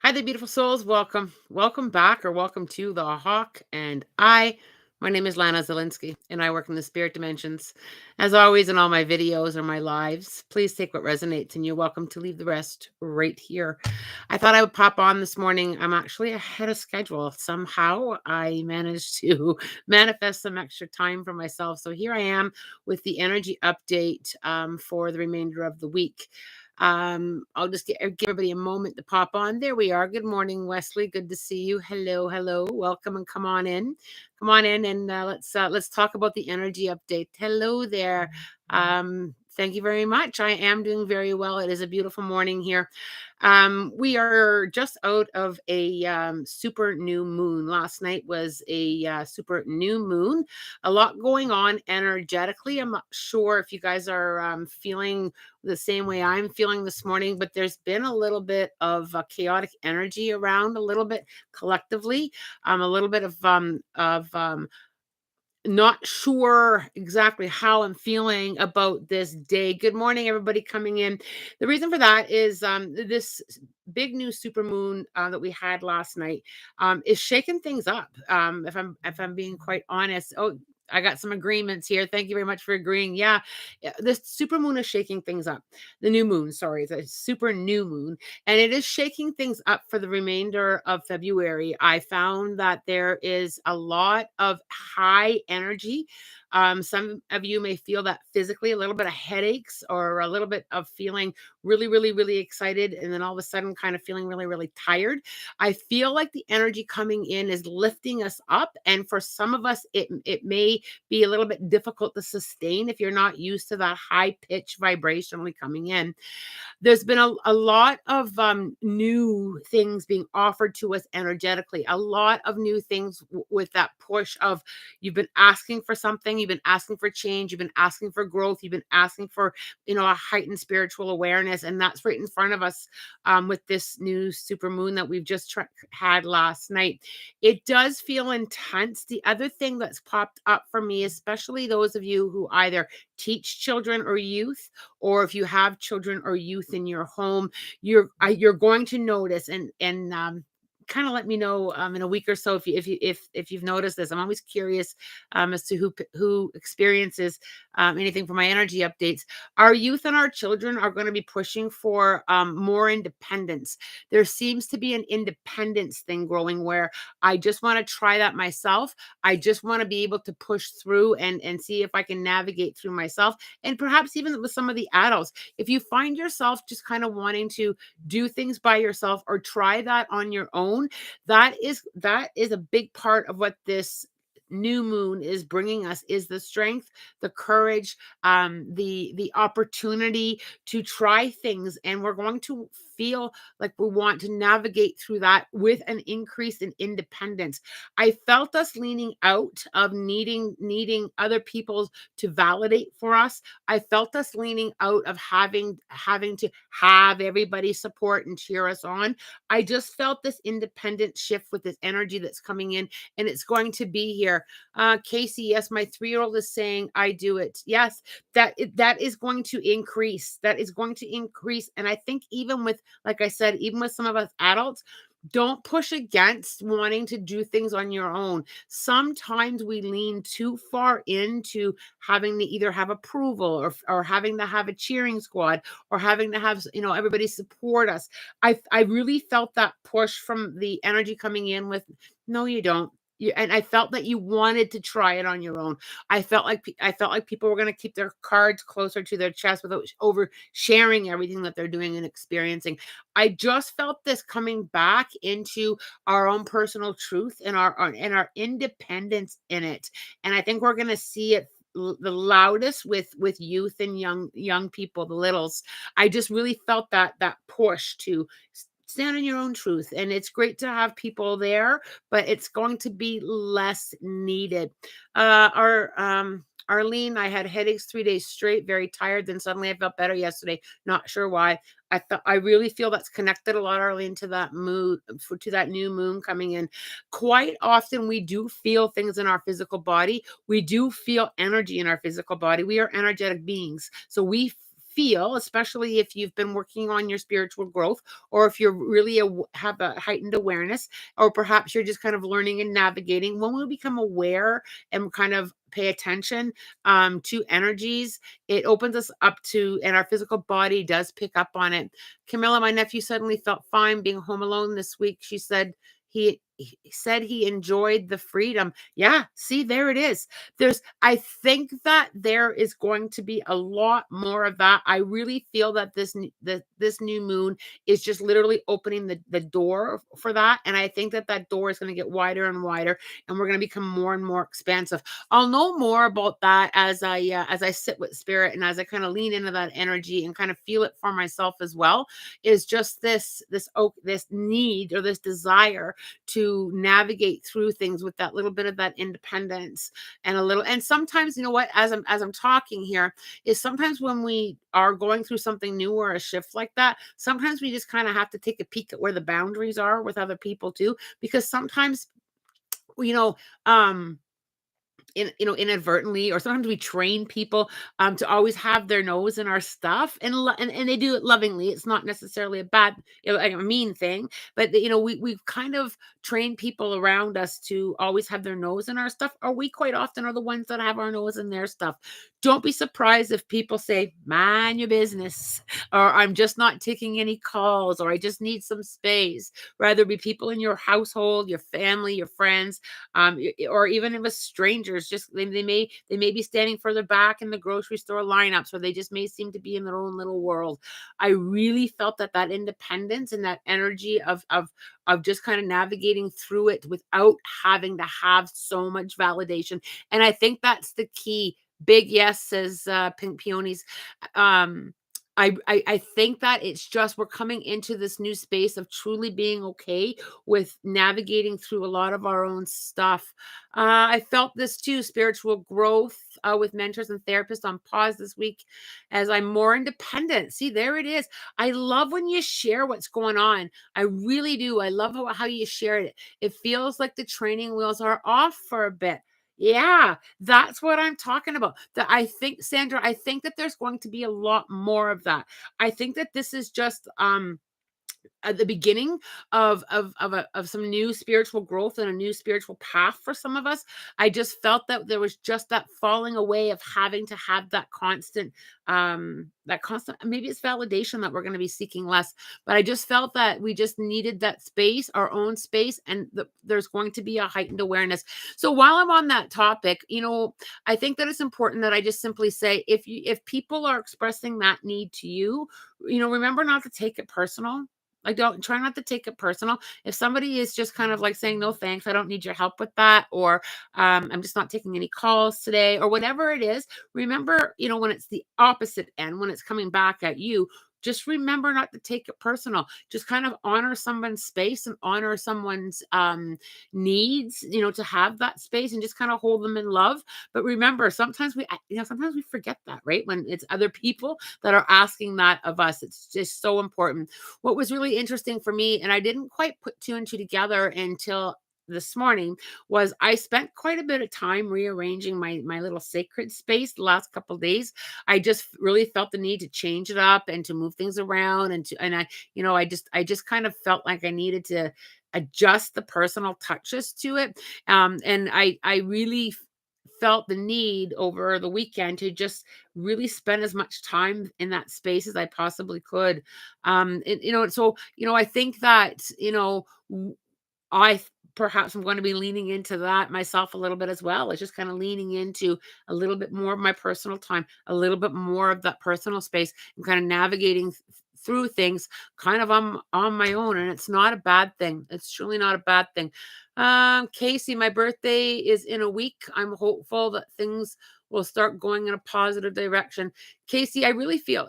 Hi there, beautiful souls. Welcome. Welcome back or welcome to the Hawk and I. My name is Lana Zelinsky and I work in the spirit dimensions. As always, in all my videos or my lives, please take what resonates and you're welcome to leave the rest right here. I thought I would pop on this morning. I'm actually ahead of schedule. Somehow I managed to manifest some extra time for myself. So here I am with the energy update for the remainder of the week. I'll just give everybody a moment to pop on. There we are. Good morning, Wesley. Good to see you. Hello, hello. Welcome and come on in. Come on in and let's talk about the energy update. Hello there. Thank you very much. I am doing very well. It is a beautiful morning here. We are just out of a super new moon. Last night was a super new moon. A lot going on energetically. I'm not sure if you guys are feeling the same way I'm feeling this morning, but there's been a little bit of chaotic energy around, a little bit collectively, a little bit of not sure exactly how I'm feeling about this day. Good morning, everybody coming in. The reason for that is this big new super moon that we had last night is shaking things up. If I'm being quite honest. Oh, I got some agreements here. Thank you very much for agreeing. Yeah, this super moon is shaking things up. The new moon, sorry, the super new moon, and it is shaking things up for the remainder of February. I found that there is a lot of high energy. Some of you may feel that physically, a little bit of headaches or a little bit of feeling really, really, really excited, and then all of a sudden kind of feeling really, really tired. I feel like the energy coming in is lifting us up, and for some of us, it may be a little bit difficult to sustain if you're not used to that high pitch vibrationally coming in. There's been a lot of new things being offered to us energetically, a lot of new things with that push of you've been asking for something, you've been asking for change, you've been asking for growth, you've been asking for, a heightened spiritual awareness. And that's right in front of us with this new super moon that we've just had last night. It does feel intense. The other thing that's popped up for me, especially those of you who either teach children or youth, or if you have children or youth in your home, you're going to notice and kind of let me know in a week or so if you've noticed this. I'm always curious as to who experiences anything from my energy updates. Our youth and our children are going to be pushing for more independence. There seems to be an independence thing growing where I just want to try that myself. I just want to be able to push through and see if I can navigate through myself, and perhaps even with some of the adults. If you find yourself just kind of wanting to do things by yourself or try that on your own, that is a big part of what this new moon is bringing us, is the strength, the courage, the opportunity to try things. And we're going to feel like we want to navigate through that with an increase in independence. I felt us leaning out of needing other people to validate for us. I felt us leaning out of having to have everybody support and cheer us on. I just felt this independent shift with this energy that's coming in, and it's going to be here. Casey, yes, my 3-year-old is saying I do it. Yes, that is going to increase. That is going to increase, and I think even with, like I said, even with some of us adults, don't push against wanting to do things on your own. Sometimes we lean too far into having to either have approval or having to have a cheering squad or having to have everybody support us. I really felt that push from the energy coming in with, no, you don't. And I felt that you wanted to try it on your own. I felt like people were going to keep their cards closer to their chest without oversharing everything that they're doing and experiencing. I just felt this coming back into our own personal truth and our independence in it. And I think we're going to see it the loudest with youth and young people, the littles. I just really felt that push to stand in your own truth, and it's great to have people there, but it's going to be less needed. Our Arlene, I had headaches 3 days straight, very tired. Then suddenly I felt better yesterday. Not sure why. I really feel that's connected a lot, Arlene, to that mood, to that new moon coming in. Quite often, we do feel things in our physical body. We do feel energy in our physical body. We are energetic beings, so we feel, especially if you've been working on your spiritual growth, or if you're really have a heightened awareness, or perhaps you're just kind of learning and navigating, when we become aware and kind of pay attention to energies, it opens us up to, and our physical body does pick up on it. Camilla, my nephew suddenly felt fine being home alone this week. She said he said he enjoyed the freedom. Yeah, see, there it is. I think that there is going to be a lot more of that. I really feel that this new moon is just literally opening the door for that. And I think that that door is going to get wider and wider, and we're going to become more and more expansive. I'll know more about that as I sit with spirit and as I kind of lean into that energy and kind of feel it for myself as well. Is just this need or this desire to navigate through things with that little bit of that independence, and a little, and sometimes, you know what, as I'm talking here, is sometimes when we are going through something new or a shift like that, sometimes we just kind of have to take a peek at where the boundaries are with other people too, because sometimes, you know, um inadvertently, or sometimes we train people to always have their nose in our stuff, and and they do it lovingly. It's not necessarily a bad, like a mean thing, but we've kind of trained people around us to always have their nose in our stuff, or we quite often are the ones that have our nose in their stuff. Don't be surprised if people say, "Mind your business," or "I'm just not taking any calls," or "I just need some space." Rather be people in your household, your family, your friends, or even if it's strangers, just they may be standing further back in the grocery store lineups, or they just may seem to be in their own little world. I really felt that independence and that energy of just kind of navigating through it without having to have so much validation. And I think that's the key. Big yes, says Pink Peonies. um I think that it's just we're coming into this new space of truly being okay with navigating through a lot of our own stuff. I felt this too, spiritual growth with mentors and therapists on pause this week as I'm more independent. See, there it is. I love when you share what's going on. I really do. I love how you share it. It feels like the training wheels are off for a bit. Yeah, that's what I'm talking about. That I think, Sandra, I think that there's going to be a lot more of that. I think that this is just at the beginning of some new spiritual growth and a new spiritual path for some of us. I just felt that there was just that falling away of having to have that constant, maybe it's validation that we're going to be seeking less, but I just felt that we just needed that space, our own space, and there's going to be a heightened awareness. So while I'm on that topic, I think that it's important that I just simply say, if people are expressing that need to you, remember not to take it personal. Like, don't try not to take it personal. If somebody is just kind of like saying, "No, thanks, I don't need your help with that," or "I'm just not taking any calls today," or whatever it is, remember, when it's the opposite end, when it's coming back at you, just remember not to take it personal. Just kind of honor someone's space and honor someone's needs, to have that space, and just kind of hold them in love. But remember, sometimes we forget that, right? When it's other people that are asking that of us, it's just so important. What was really interesting for me, and I didn't quite put two and two together until this morning, was I spent quite a bit of time rearranging my little sacred space the last couple of days. I just really felt the need to change it up and to move things around, I just kind of felt like I needed to adjust the personal touches to it. And I really felt the need over the weekend to just really spend as much time in that space as I possibly could. I think that, I perhaps I'm going to be leaning into that myself a little bit as well. It's just kind of leaning into a little bit more of my personal time, a little bit more of that personal space, and kind of navigating through things kind of on my own. And it's not a bad thing. It's truly not a bad thing. Casey, my birthday is in a week. I'm hopeful that things will start going in a positive direction. Casey, I really feel,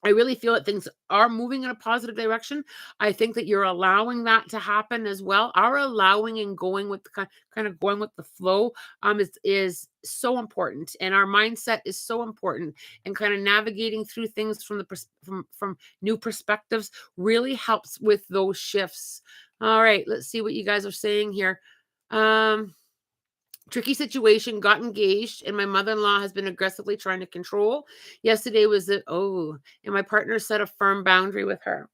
I really feel that things are moving in a positive direction. I think that you're allowing that to happen as well. Our allowing and going with the kind of going with the flow is so important, and our mindset is so important. And kind of navigating through things from from new perspectives really helps with those shifts. All right, let's see what you guys are saying here. Um, Tricky situation, got engaged, and my mother-in-law has been aggressively trying to control. Yesterday was and my partner set a firm boundary with her.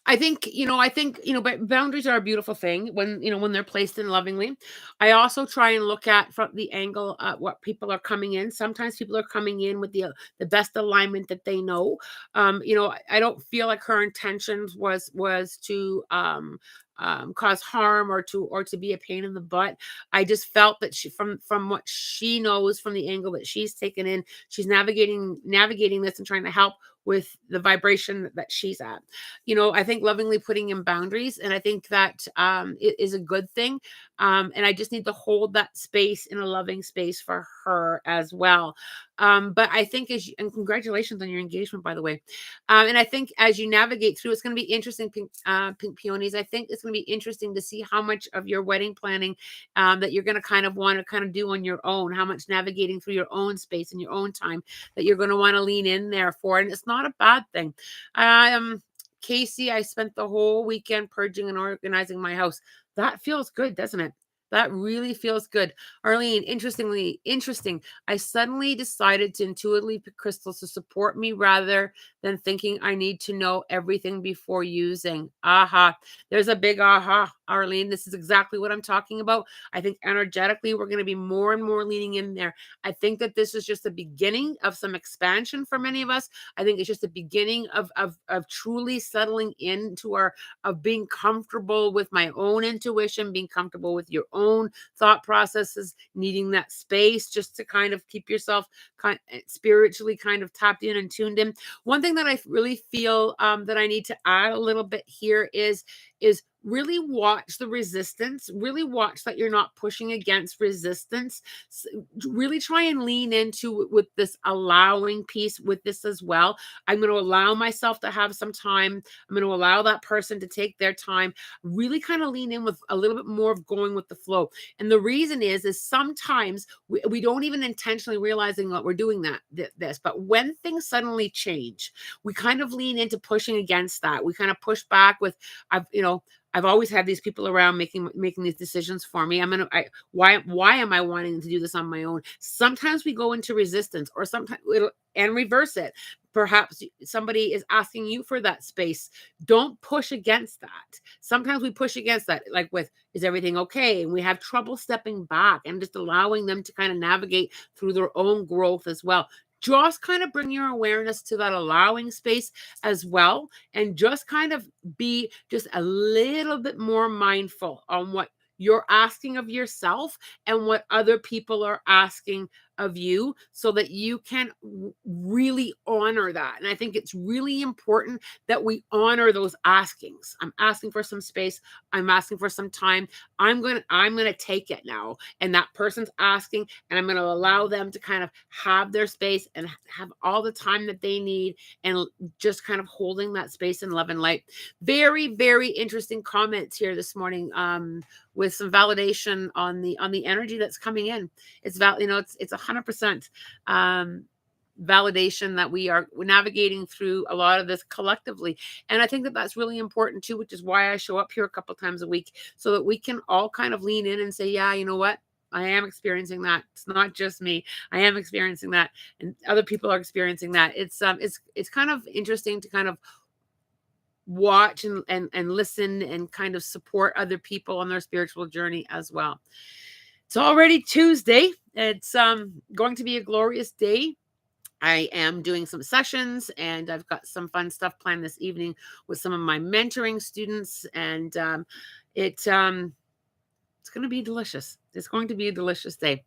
But boundaries are a beautiful thing when they're placed in lovingly. I also try and look at from the angle what people are coming in. Sometimes people are coming in with the best alignment that they know. I don't feel like her intentions was to cause harm or to be a pain in the butt. I just felt that she from what she knows from the angle that she's taken in, she's navigating this and trying to help with the vibration that she's at. I think lovingly putting in boundaries, and I think that it is a good thing. And I just need to hold that space in a loving space for her as well. But I think and congratulations on your engagement, by the way. And I think as you navigate through, it's going to be interesting, Pink Peonies. I think it's going to be interesting to see how much of your wedding planning that you're going to kind of want to kind of do on your own, how much navigating through your own space and your own time that you're going to want to lean in there for. And it's not a bad thing. Casey, I spent the whole weekend purging and organizing my house. That feels good, doesn't it? That really feels good. Arlene, interesting. I suddenly decided to intuitively pick crystals to support me rather than thinking I need to know everything before using. Aha. There's a big aha, Arlene. This is exactly what I'm talking about. I think energetically, we're going to be more and more leaning in there. I think that this is just the beginning of some expansion for many of us. I think it's just the beginning of truly settling into of being comfortable with my own intuition, being comfortable with your own thought processes, needing that space just to kind of keep yourself spiritually kind of tapped in and tuned in. One thing that I really feel that I need to add a little bit here is really watch the resistance, really watch that you're not pushing against resistance. Really try and lean into with this allowing piece with this as well. I'm going to allow myself to have some time. I'm going to allow that person to take their time. Really kind of lean in with a little bit more of going with the flow. And the reason is sometimes we don't even intentionally realizing that we're doing this, but when things suddenly change, we kind of lean into pushing against that. We kind of push back with, I've always had these people around making these decisions for me. Why am I wanting to do this on my own? Sometimes we go into resistance, or sometimes and reverse it. Perhaps somebody is asking you for that space. Don't push against that. Sometimes we push against that, like with, is everything okay? And we have trouble stepping back and just allowing them to kind of navigate through their own growth as well. Just kind of bring your awareness to that allowing space as well, and just kind of be just a little bit more mindful on what you're asking of yourself and what other people are asking of you, so that you can really honor that. And I think it's really important that we honor those askings. I'm asking for some space. I'm asking for some time. I'm going to take it now. And that person's asking, and I'm going to allow them to kind of have their space and have all the time that they need, and just kind of holding that space in love and light. Very, very interesting comments here this morning, with some validation on the energy that's coming in. It's 100% validation that we're navigating through a lot of this collectively. And I think that that's really important too, which is why I show up here a couple times a week, so that we can all kind of lean in and say, yeah, you know what? I am experiencing that. It's not just me. I am experiencing that, and other people are experiencing that. It's kind of interesting to kind of watch and listen and kind of support other people on their spiritual journey as well. It's already Tuesday. It's going to be a glorious day. I am doing some sessions, and I've got some fun stuff planned this evening with some of my mentoring students, and it's going to be delicious. It's going to be a delicious day.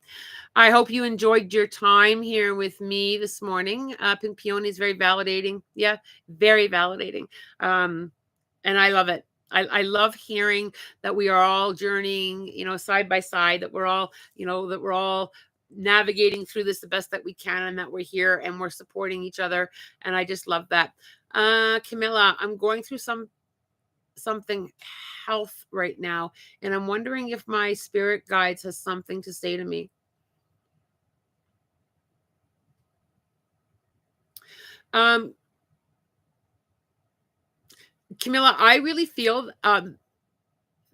I hope you enjoyed your time here with me this morning. Pink Peony is very validating. Yeah, very validating. And I love it. I love hearing that we are all journeying, side by side, that we're all navigating through this the best that we can, and that we're here and we're supporting each other. And I just love that. Camilla, I'm going through something health right now, and I'm wondering if my spirit guides has something to say to me. Camilla, I really feel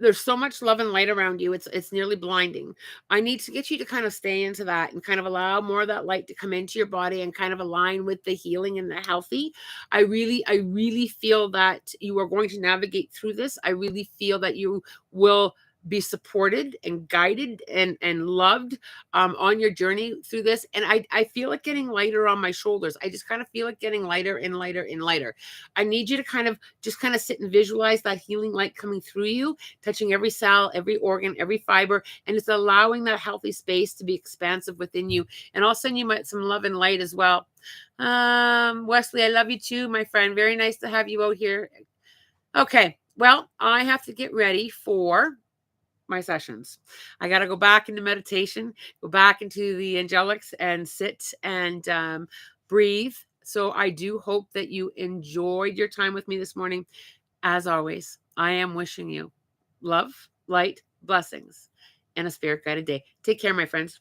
there's so much love and light around you. It's nearly blinding. I need to get you to kind of stay into that and kind of allow more of that light to come into your body and kind of align with the healing and the healthy. I really feel that you are going to navigate through this. I really feel that you will be supported and guided and loved on your journey through this. And I feel it getting lighter on my shoulders. I just kind of feel it getting lighter and lighter and lighter. I need you to kind of just kind of sit and visualize that healing light coming through you, touching every cell, every organ, every fiber, and it's allowing that healthy space to be expansive within you. And I'll send you some love and light as well. Wesley, I love you too, my friend. Very nice to have you out here. Okay, well, I have to get ready for my sessions. I got to go back into meditation, go back into the angelics and sit and breathe. So I do hope that you enjoyed your time with me this morning. As always, I am wishing you love, light, blessings, and a spirit guided day. Take care, my friends.